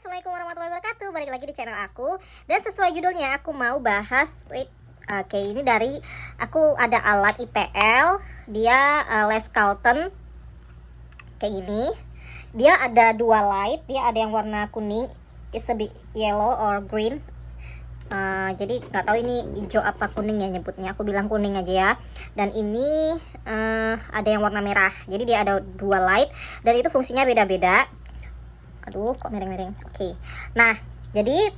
Assalamualaikum warahmatullahi wabarakatuh. Balik lagi di channel aku. Dan sesuai judulnya aku mau bahas ini dari aku ada alat IPL. Dia Les Carlton kayak gini. Dia ada dua light. Dia ada yang warna kuning, it's a bit yellow or green. Jadi nggak tahu ini hijau apa kuning ya nyebutnya. Aku bilang kuning aja ya. Dan ini ada yang warna merah. Jadi dia ada dua light dan itu fungsinya beda-beda. Aduh, kok miring-miring. Oke. Nah, jadi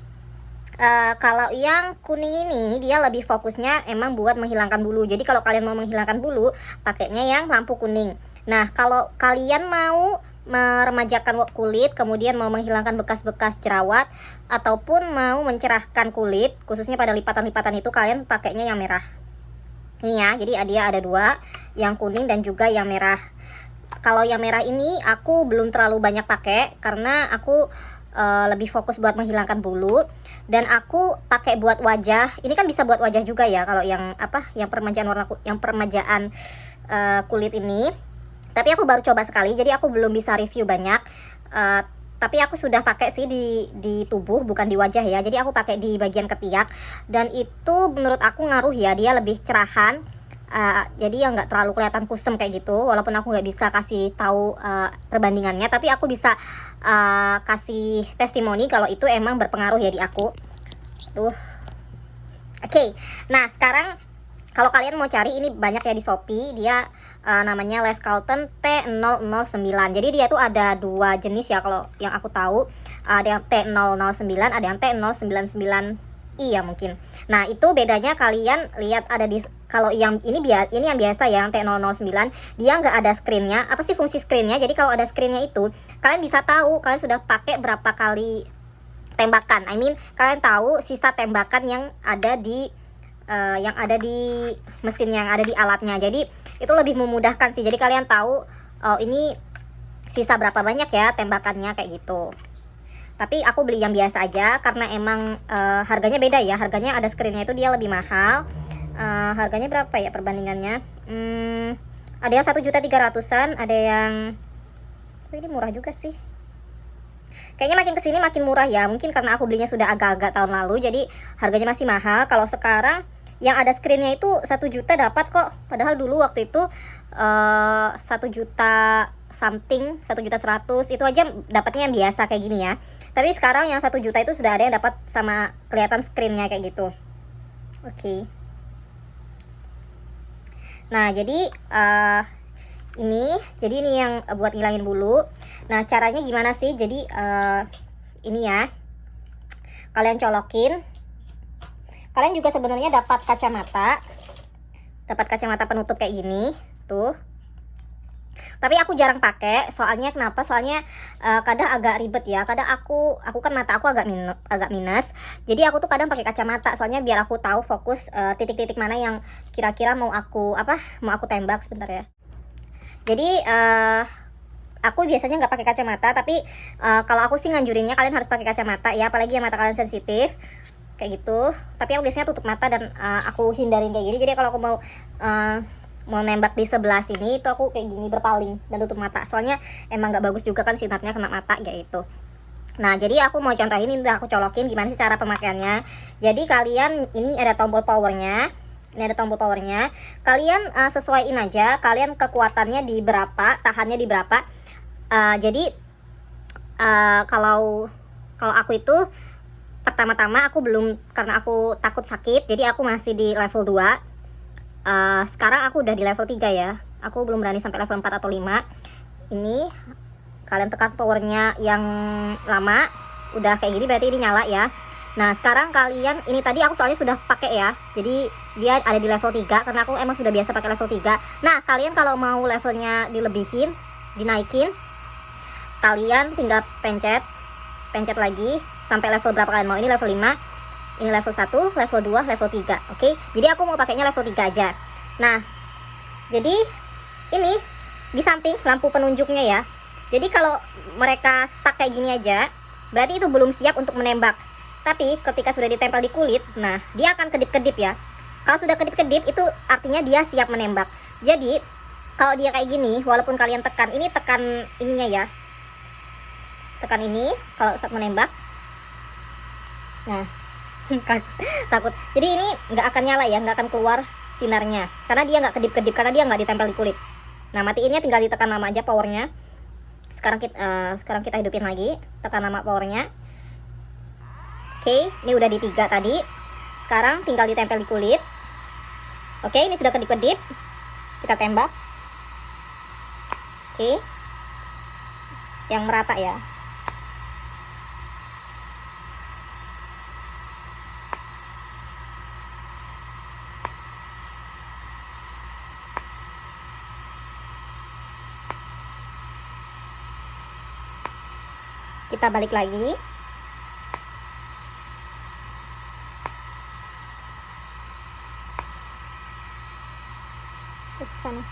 kalau yang kuning ini dia lebih fokusnya emang buat menghilangkan bulu. Jadi kalau kalian mau menghilangkan bulu, pakainya yang lampu kuning. Nah, kalau kalian mau meremajakan kulit, kemudian mau menghilangkan bekas-bekas jerawat ataupun mau mencerahkan kulit, khususnya pada lipatan-lipatan itu, kalian pakainya yang merah. Ini ya. Jadi dia ada dua, yang kuning dan juga yang merah. Kalau yang merah ini aku belum terlalu banyak pakai karena aku lebih fokus buat menghilangkan bulu, dan aku pakai buat wajah. Ini kan bisa buat wajah juga ya kalau yang yang peremajaan kulit ini. Tapi aku baru coba sekali, jadi aku belum bisa review banyak. Tapi aku sudah pakai sih di tubuh, bukan di wajah ya. Jadi aku pakai di bagian ketiak dan itu menurut aku ngaruh ya, dia lebih cerahan. Jadi yang nggak terlalu kelihatan kusem kayak gitu. Walaupun aku nggak bisa kasih tahu perbandingannya, tapi aku bisa kasih testimoni kalau itu emang berpengaruh ya di aku. Oke. Nah sekarang kalau kalian mau cari, ini banyak ya di Shopee. Dia namanya Les Carlton T009. Jadi dia tuh ada dua jenis ya kalau yang aku tahu. Ada yang T009, ada yang T099i ya mungkin. Nah itu bedanya kalian lihat ada di, kalau yang ini yang biasa ya, yang T009, dia nggak ada screennya. Apa sih fungsi screennya? Jadi kalau ada screennya itu kalian bisa tahu kalian sudah pakai berapa kali tembakan. Kalian tahu sisa tembakan yang ada di mesin, yang ada di alatnya. Jadi itu lebih memudahkan sih. Jadi kalian tahu ini sisa berapa banyak ya tembakannya kayak gitu. Tapi aku beli yang biasa aja karena emang harganya beda ya. Harganya ada screennya itu dia lebih mahal. Harganya berapa ya perbandingannya? Ada yang 1.300.000-an, ada yang ini murah juga sih. Kayaknya makin kesini makin murah ya. Mungkin karena aku belinya sudah agak-agak tahun lalu, jadi harganya masih mahal. Kalau sekarang yang ada screennya itu 1 juta dapat kok. Padahal dulu waktu itu 1 juta something, 1.100.000 itu aja dapatnya yang biasa kayak gini ya. Tapi sekarang yang 1 juta itu sudah ada yang dapat sama kelihatan screennya kayak gitu. Oke. Nah jadi ini yang buat ngilangin bulu. Nah caranya gimana sih? Jadi ini ya, kalian colokin. Kalian juga sebenarnya dapat kacamata penutup kayak gini tuh. Tapi aku jarang pakai, soalnya kenapa? Soalnya kadang agak ribet ya. Kadang aku kan mata aku agak minus. Jadi aku tuh kadang pakai kacamata, soalnya biar aku tahu fokus titik-titik mana yang kira-kira mau aku tembak. Sebentar ya. Jadi aku biasanya nggak pakai kacamata, tapi kalau aku sih nganjurinnya kalian harus pakai kacamata ya, apalagi yang mata kalian sensitif kayak gitu. Tapi aku biasanya tutup mata dan aku hindarin kayak gini. Jadi kalau aku mau nembak di sebelah sini itu aku kayak gini berpaling dan tutup mata, soalnya emang nggak bagus juga kan sinarnya kena mata kayak gitu. Nah jadi aku mau contohin, ini udah aku colokin. Gimana sih cara pemakaiannya? Jadi kalian, ini ada tombol powernya. Kalian sesuaiin aja kalian kekuatannya di berapa, tahannya di berapa. Jadi kalau aku itu pertama-tama aku belum, karena aku takut sakit, jadi aku masih di level 2. Sekarang aku udah di level 3 ya. Aku belum berani sampai level 4 atau 5. Ini kalian tekan powernya yang lama, udah kayak gini berarti ini nyala ya. Nah sekarang kalian, ini tadi aku soalnya sudah pakai ya, jadi dia ada di level 3 karena aku emang sudah biasa pakai level 3. Nah kalian kalau mau levelnya dilebihin, dinaikin, kalian tinggal pencet lagi sampai level berapa kalian mau. Ini level 5, ini level 1, level 2, level 3. Oke. Jadi aku mau pakainya level 3 aja. Nah jadi ini di samping lampu penunjuknya ya. Jadi kalau mereka stuck kayak gini aja, berarti itu belum siap untuk menembak. Tapi ketika sudah ditempel di kulit, nah dia akan kedip-kedip ya. Kalau sudah kedip-kedip itu artinya dia siap menembak. Jadi kalau dia kayak gini, walaupun kalian tekan ininya ya, tekan ini kalau saat menembak. Nah, takut. Jadi ini nggak akan nyala ya, nggak akan keluar sinarnya karena dia nggak kedip-kedip, karena dia nggak ditempel di kulit. Nah, matiinnya tinggal ditekan nama aja powernya. Sekarang kita hidupin lagi, tekan nama powernya. Oke, ini udah di 3 tadi. Sekarang tinggal ditempel di kulit. Oke, ini sudah kedip-kedip. Kita tembak. Oke, yang merata ya. Kita balik lagi. Ups, panas.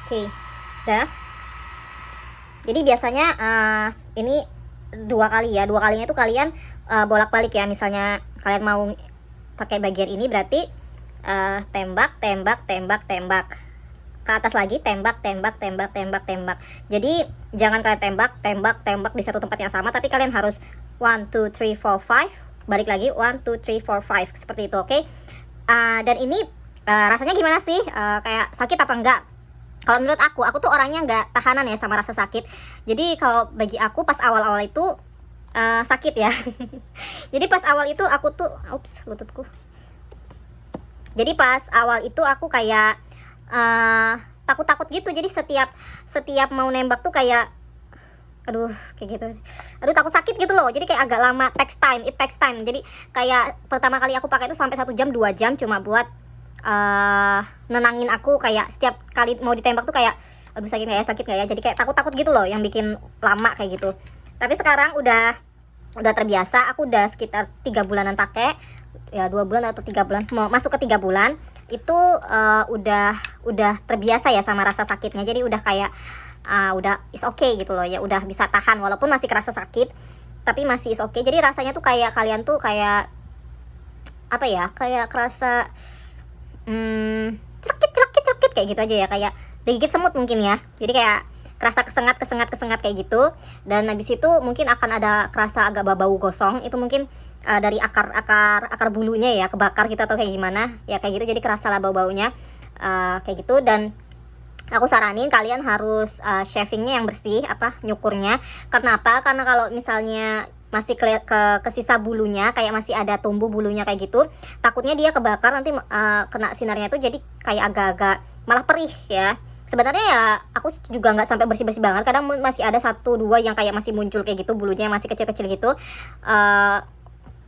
Oke, udah. Jadi biasanya ini 2 kali ya. 2 kalinya itu kalian bolak-balik ya. Misalnya kalian mau pakai bagian ini berarti tembak, tembak, tembak, tembak. Ke atas lagi tembak, tembak, tembak, tembak, tembak. Jadi jangan kalian tembak, tembak, tembak di satu tempat yang sama, tapi kalian harus 1, 2, 3, 4, 5. Balik lagi 1, 2, 3, 4, 5 seperti itu, oke? Dan ini rasanya gimana sih? Kayak sakit apa enggak? Kalau menurut aku tuh orangnya nggak tahanan ya sama rasa sakit. Jadi kalau bagi aku pas awal-awal itu sakit ya. Jadi pas awal itu aku tuh, ups, lututku. Jadi pas awal itu aku kayak takut-takut gitu. Jadi setiap mau nembak tuh kayak kayak gitu. Takut sakit gitu loh. Jadi kayak agak lama, it takes time. Jadi kayak pertama kali aku pakai itu sampai 1 jam 2 jam cuma buat nenangin aku. Kayak setiap kali mau ditembak tuh kayak sakit nggak ya, jadi kayak takut gitu loh, yang bikin lama kayak gitu. Tapi sekarang udah terbiasa. Aku udah sekitar 3 bulanan pakai ya, 2 bulan atau 3 bulan, mau masuk ke 3 bulan itu udah terbiasa ya sama rasa sakitnya. Jadi udah kayak udah is okay gitu loh ya, udah bisa tahan walaupun masih kerasa sakit, tapi masih is okay. Jadi rasanya tuh kayak kalian tuh kayak apa ya, kayak kerasa celekit kayak gitu aja ya, kayak digigit semut mungkin ya. Jadi kayak kerasa kesengat kayak gitu. Dan habis itu mungkin akan ada kerasa agak bau gosong, itu mungkin dari akar bulunya ya, kebakar gitu atau kayak gimana ya, kayak gitu. Jadi kerasa lah bau-baunya kayak gitu. Dan aku saranin kalian harus shavingnya yang bersih, nyukurnya. Karena apa? Karena kalau misalnya masih kesisa bulunya, kayak masih ada tumbuh bulunya kayak gitu, takutnya dia kebakar nanti kena sinarnya tuh, jadi kayak agak-agak malah perih ya. Sebenarnya ya aku juga nggak sampai bersih-bersih banget, kadang masih ada 1-2 yang kayak masih muncul kayak gitu, bulunya masih kecil-kecil gitu.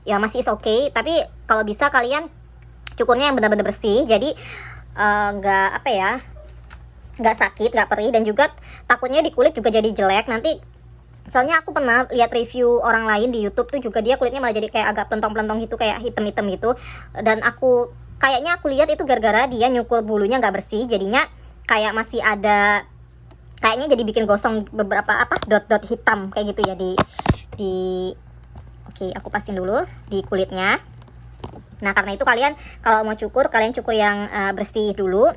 Ya masih is okay, tapi kalau bisa kalian cukurnya yang benar-benar bersih, jadi nggak sakit, nggak perih, dan juga takutnya di kulit juga jadi jelek nanti. Soalnya aku pernah lihat review orang lain di YouTube tuh juga, dia kulitnya malah jadi kayak agak pelentong-pelentong gitu, kayak hitam-hitam gitu. Dan aku lihat itu gara-gara dia nyukur bulunya nggak bersih, jadinya kayak masih ada, kayaknya jadi bikin gosong beberapa dot-dot hitam kayak gitu ya di oke, aku pasin dulu di kulitnya. Nah, karena itu kalian kalau mau cukur, kalian cukur yang bersih dulu.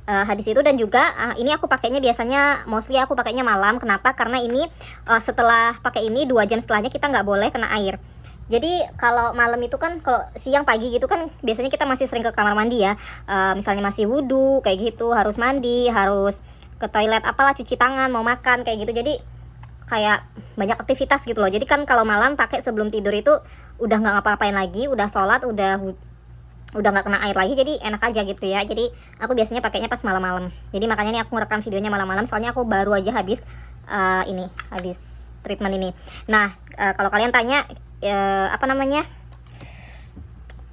Habis itu, dan juga ini aku pakainya biasanya mostly aku pakainya malam. Kenapa? Karena ini setelah pakai ini 2 jam setelahnya kita nggak boleh kena air. Jadi kalau malam itu kan, kalau siang pagi gitu kan biasanya kita masih sering ke kamar mandi ya, misalnya masih wudhu kayak gitu, harus mandi, harus ke toilet, cuci tangan, mau makan kayak gitu. Jadi kayak banyak aktivitas gitu loh. Jadi kan kalau malam pakai sebelum tidur itu udah nggak ngapa-ngapain lagi, udah sholat, udah nggak kena air lagi, jadi enak aja gitu ya. Jadi aku biasanya pakainya pas malam-malam. Jadi makanya nih aku ngerekam videonya malam-malam, soalnya aku baru aja habis treatment ini. Nah, kalau kalian tanya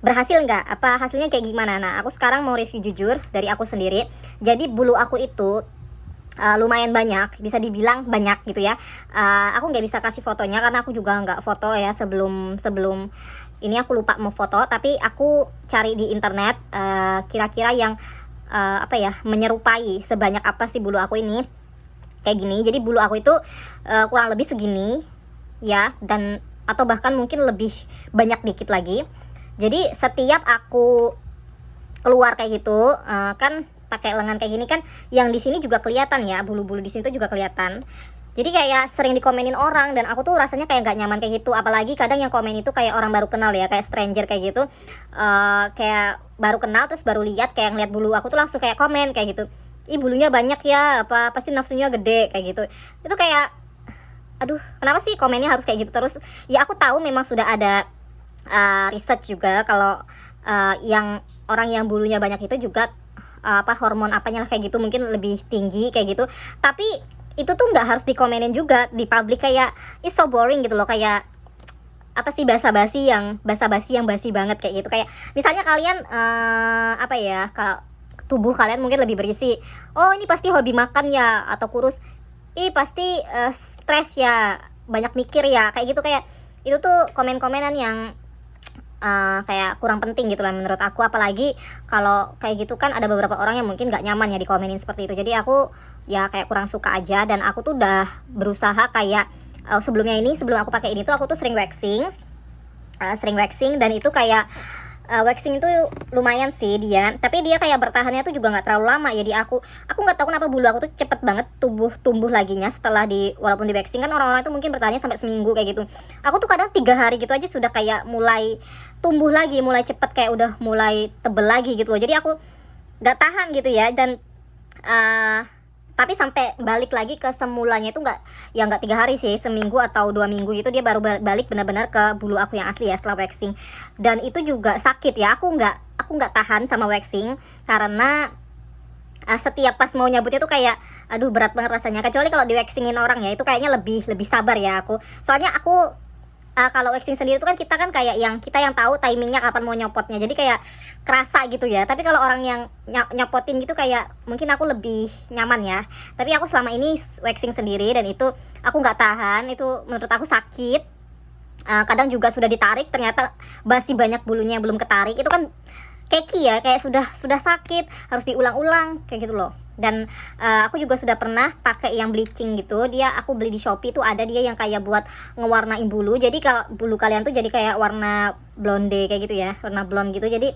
berhasil nggak? Hasilnya kayak gimana? Nah, aku sekarang mau review jujur dari aku sendiri. Jadi bulu aku itu lumayan banyak, bisa dibilang banyak gitu ya. Aku nggak bisa kasih fotonya karena aku juga nggak foto ya sebelum ini, aku lupa mau foto. Tapi aku cari di internet kira-kira yang menyerupai sebanyak apa sih bulu aku ini, kayak gini. Jadi bulu aku itu kurang lebih segini ya, dan atau bahkan mungkin lebih banyak dikit lagi. Jadi setiap aku keluar kayak gitu kan pakai lengan kayak gini kan, yang di sini juga kelihatan ya, bulu-bulu di sini tuh juga kelihatan. Jadi kayak sering dikomenin orang, dan aku tuh rasanya kayak nggak nyaman kayak gitu. Apalagi kadang yang komen itu kayak orang baru kenal ya, kayak stranger kayak gitu. Kayak baru kenal terus baru lihat, kayak ngeliat bulu aku tuh langsung kayak komen kayak gitu, ih bulunya banyak ya, apa pasti nafsunya gede kayak gitu. Itu kayak, aduh kenapa sih komennya harus kayak gitu terus. Ya aku tahu memang sudah ada research juga kalau yang orang yang bulunya banyak itu juga hormon apanya lah kayak gitu mungkin lebih tinggi kayak gitu. Tapi itu tuh nggak harus dikomenin juga di publik, kayak it's so boring gitu loh, kayak apa sih, basa-basi yang basi banget kayak gitu. Kayak misalnya kalian tubuh kalian mungkin lebih berisi, oh ini pasti hobi makan ya, atau kurus, ih pasti stres ya, banyak mikir ya, kayak gitu. Kayak itu tuh komen-komenan yang kayak kurang penting gitu lah menurut aku. Apalagi kalau kayak gitu kan ada beberapa orang yang mungkin gak nyaman ya dikomenin seperti itu. Jadi aku ya kayak kurang suka aja, dan aku tuh udah berusaha kayak sebelum aku pakai ini tuh aku tuh sering waxing, dan itu kayak waxing itu lumayan sih dia, tapi dia kayak bertahannya tuh juga nggak terlalu lama ya di aku nggak tahu kenapa bulu aku tuh cepet banget tumbuh laginya setelah walaupun di waxing kan orang-orang itu mungkin bertahannya sampai seminggu kayak gitu. Aku tuh kadang 3 hari gitu aja sudah kayak mulai tumbuh lagi, mulai cepet, kayak udah mulai tebel lagi gitu loh. Jadi aku nggak tahan gitu ya, dan tapi sampai balik lagi ke semulanya itu nggak 3 hari sih, seminggu atau 2 minggu itu dia baru balik benar-benar ke bulu aku yang asli ya setelah waxing. Dan itu juga sakit ya, aku nggak tahan sama waxing karena setiap pas mau nyabutnya tuh kayak aduh berat banget rasanya. Kecuali kalau di waxingin orang ya itu kayaknya lebih sabar ya aku. Soalnya aku kalau waxing sendiri itu kan kita kayak kita yang tahu timingnya kapan mau nyopotnya, jadi kayak kerasa gitu ya. Tapi kalau orang yang nyopotin gitu kayak mungkin aku lebih nyaman ya. Tapi aku selama ini waxing sendiri dan itu aku nggak tahan, itu menurut aku sakit. Kadang juga sudah ditarik ternyata masih banyak bulunya yang belum ketarik, itu kan keki ya, kayak sudah sakit, harus diulang-ulang kayak gitu loh. Dan aku juga sudah pernah pakai yang bleaching gitu, aku beli di Shopee tuh ada dia yang kayak buat ngewarnain bulu. Jadi kalau bulu kalian tuh jadi kayak warna blonde kayak gitu ya, warna blonde gitu, jadi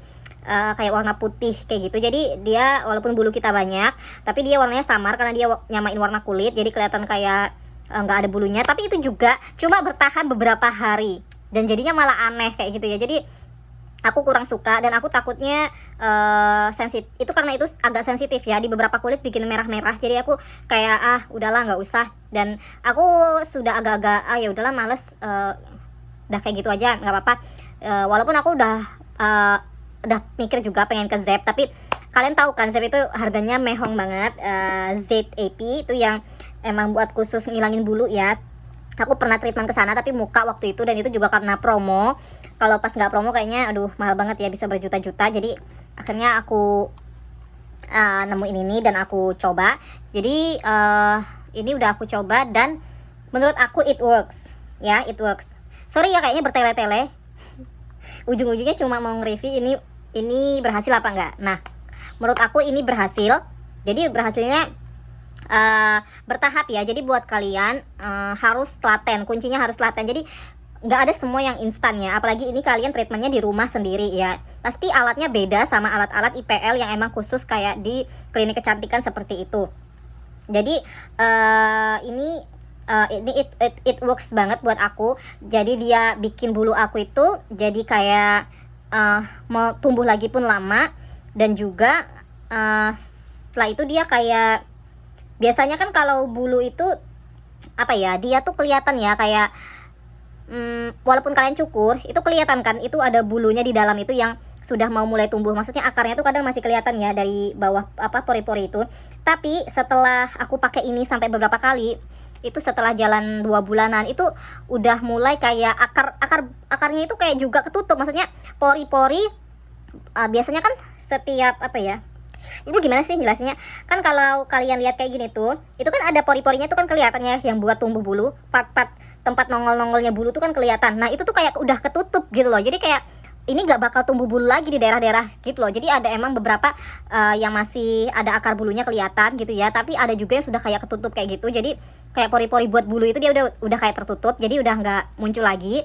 kayak warna putih kayak gitu. Jadi dia walaupun bulu kita banyak tapi dia warnanya samar karena dia nyamain warna kulit, jadi kelihatan kayak nggak ada bulunya. Tapi itu juga cuma bertahan beberapa hari dan jadinya malah aneh kayak gitu ya. Jadi aku kurang suka, dan aku takutnya sensitif itu, karena itu agak sensitif ya, di beberapa kulit bikin merah-merah. Jadi aku kayak udahlah nggak usah, dan aku sudah agak-agak ya udahlah males, udah kayak gitu aja nggak apa-apa. Walaupun aku udah mikir juga pengen ke Zep, tapi kalian tahu kan Zep itu harganya mehong banget. ZAP itu yang emang buat khusus ngilangin bulu ya. Aku pernah treatment ke sana tapi muka waktu itu, dan itu juga karena promo. Kalau pas nggak promo kayaknya aduh mahal banget ya, bisa berjuta-juta. Jadi akhirnya aku nemuin ini dan aku coba. Jadi ini udah aku coba dan menurut aku it works ya, it works. Sorry ya kayaknya bertele-tele. Ujung-ujungnya cuma mau nge-review ini berhasil apa enggak. Nah menurut aku ini berhasil. Jadi berhasilnya bertahap ya. Jadi buat kalian harus telaten, kuncinya harus telaten. Jadi nggak ada semua yang instan ya, apalagi ini kalian treatmentnya di rumah sendiri ya, pasti alatnya beda sama alat-alat IPL yang emang khusus kayak di klinik kecantikan seperti itu. Jadi ini it works banget buat aku. Jadi dia bikin bulu aku itu jadi kayak mau tumbuh lagi pun lama, dan juga setelah itu dia kayak, biasanya kan kalau bulu itu apa ya, dia tuh kelihatan ya kayak walaupun kalian cukur itu kelihatan kan, itu ada bulunya di dalam itu yang sudah mau mulai tumbuh. Maksudnya akarnya tuh kadang masih kelihatan ya dari bawah pori-pori itu. Tapi setelah aku pakai ini sampai beberapa kali, itu setelah jalan 2 bulanan itu udah mulai kayak akarnya itu kayak juga ketutup. Maksudnya pori-pori biasanya kan setiap ini gimana sih jelasnya? Kan kalau kalian lihat kayak gini tuh, itu kan ada pori-porinya tuh kan kelihatannya yang buat tumbuh bulu, part-part tempat nongol-nongolnya bulu tuh kan kelihatan. Nah itu tuh kayak udah ketutup gitu loh. Jadi kayak ini nggak bakal tumbuh bulu lagi di daerah-daerah gitu loh. Jadi ada emang beberapa yang masih ada akar bulunya kelihatan gitu ya, tapi ada juga yang sudah kayak ketutup kayak gitu. Jadi kayak pori-pori buat bulu itu dia udah kayak tertutup, jadi udah nggak muncul lagi.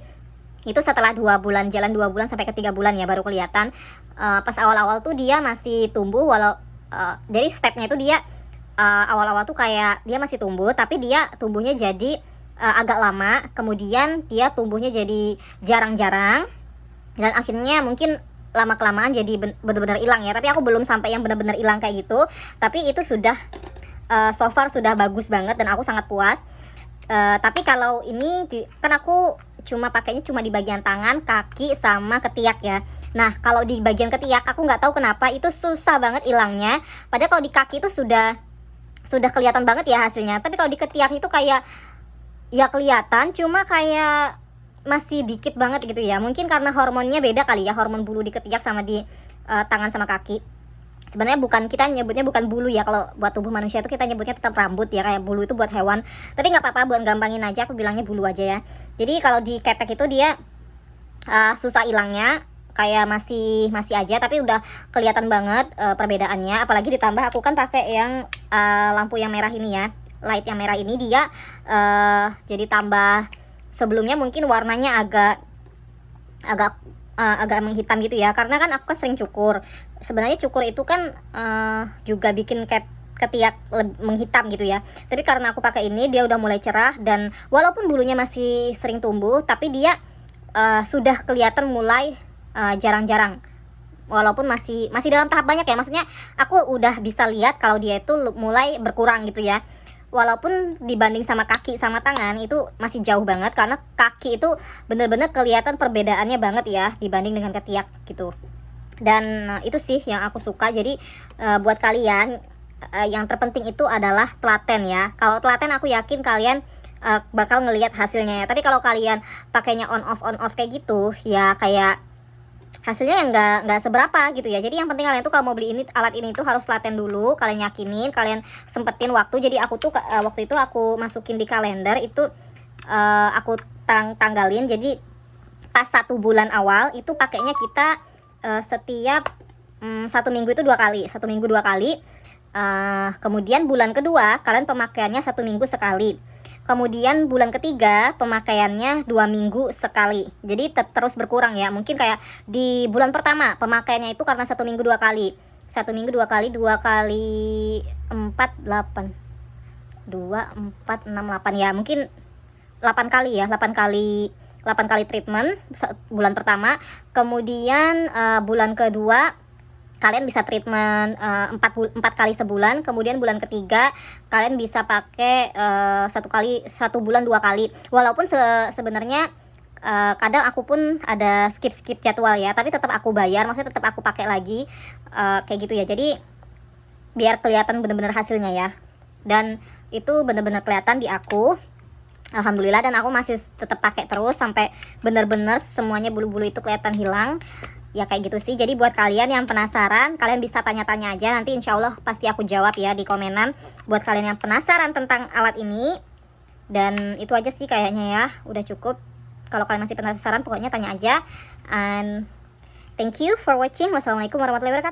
Itu setelah 2 bulan, jalan 2 bulan sampai ke 3 bulan ya baru kelihatan. Pas awal-awal tuh dia masih tumbuh, jadi stepnya itu dia awal-awal tuh kayak dia masih tumbuh, tapi dia tumbuhnya jadi agak lama, kemudian dia tumbuhnya jadi jarang-jarang, dan akhirnya mungkin lama-kelamaan jadi benar-benar hilang ya. Tapi aku belum sampai yang benar-benar hilang kayak gitu, tapi itu sudah so far sudah bagus banget dan aku sangat puas. Tapi kalau ini kan aku pakainya cuma di bagian tangan, kaki, sama ketiak ya. Nah kalau di bagian ketiak aku nggak tahu kenapa itu susah banget hilangnya, padahal kalau di kaki itu sudah kelihatan banget ya hasilnya. Tapi kalau di ketiak itu kayak ya kelihatan, cuma kayak masih dikit banget gitu ya. Mungkin karena hormonnya beda kali ya, hormon bulu di ketiak sama di tangan sama kaki. Sebenarnya kita nyebutnya bukan bulu ya, kalau buat tubuh manusia itu kita nyebutnya tetap rambut ya, kayak bulu itu buat hewan. Tapi nggak apa-apa, buat gampangin aja aku bilangnya bulu aja ya. Jadi kalau di ketek itu dia susah hilangnya, kayak masih aja, tapi udah kelihatan banget perbedaannya. Apalagi ditambah aku kan pakai yang lampu yang merah ini ya, light yang merah ini, dia jadi tambah, sebelumnya mungkin warnanya agak menghitam gitu ya, karena kan aku kan sering cukur. Sebenarnya cukur itu kan juga bikin ketiak menghitam gitu ya, tapi karena aku pakai ini dia udah mulai cerah, dan walaupun bulunya masih sering tumbuh, tapi dia sudah kelihatan mulai jarang-jarang, walaupun masih dalam tahap banyak ya. Maksudnya aku udah bisa lihat kalau dia itu mulai berkurang gitu ya. Walaupun dibanding sama kaki sama tangan itu masih jauh banget, karena kaki itu bener-bener kelihatan perbedaannya banget ya dibanding dengan ketiak gitu. Dan itu sih yang aku suka. Jadi buat kalian yang terpenting itu adalah telaten ya. Kalau telaten aku yakin kalian bakal ngelihat hasilnya ya. Tapi kalau kalian pakainya on off kayak gitu ya, kayak hasilnya yang nggak seberapa gitu ya. Jadi yang penting kalian tuh kalau mau beli alat ini tuh harus telaten dulu, kalian yakinin, kalian sempetin waktu. Jadi aku tuh waktu itu aku masukin di kalender itu, aku tanggalin. Jadi pas 1 bulan awal itu pakainya kita setiap 1 minggu itu 2 kali, 1 minggu 2 kali. Kemudian bulan kedua kalian pemakaiannya 1 minggu sekali. Kemudian bulan ketiga pemakaiannya 2 minggu sekali. Jadi terus berkurang ya. Mungkin kayak di bulan pertama pemakaiannya itu karena 1 minggu 2 kali. 1 minggu 2 kali, 2 kali 4, 8. 2, 4, 6, 8 ya. Mungkin 8 kali ya. 8 kali treatment bulan pertama. Kemudian bulan kedua kalian bisa treatment 4 kali sebulan. Kemudian bulan ketiga kalian bisa pakai 1 bulan 2 kali. Walaupun sebenarnya kadang aku pun ada skip jadwal ya, tapi tetap aku bayar, maksudnya tetap aku pakai lagi kayak gitu ya. Jadi biar kelihatan bener-bener hasilnya ya. Dan itu bener-bener kelihatan di aku, alhamdulillah. Dan aku masih tetap pakai terus sampai bener-bener semuanya bulu-bulu itu kelihatan hilang. Ya kayak gitu sih. Jadi buat kalian yang penasaran, kalian bisa tanya-tanya aja, nanti insya Allah pasti aku jawab ya di komenan. Buat kalian yang penasaran tentang alat ini. Dan itu aja sih kayaknya ya, udah cukup. Kalau kalian masih penasaran pokoknya tanya aja. And thank you for watching. Wassalamualaikum warahmatullahi wabarakatuh.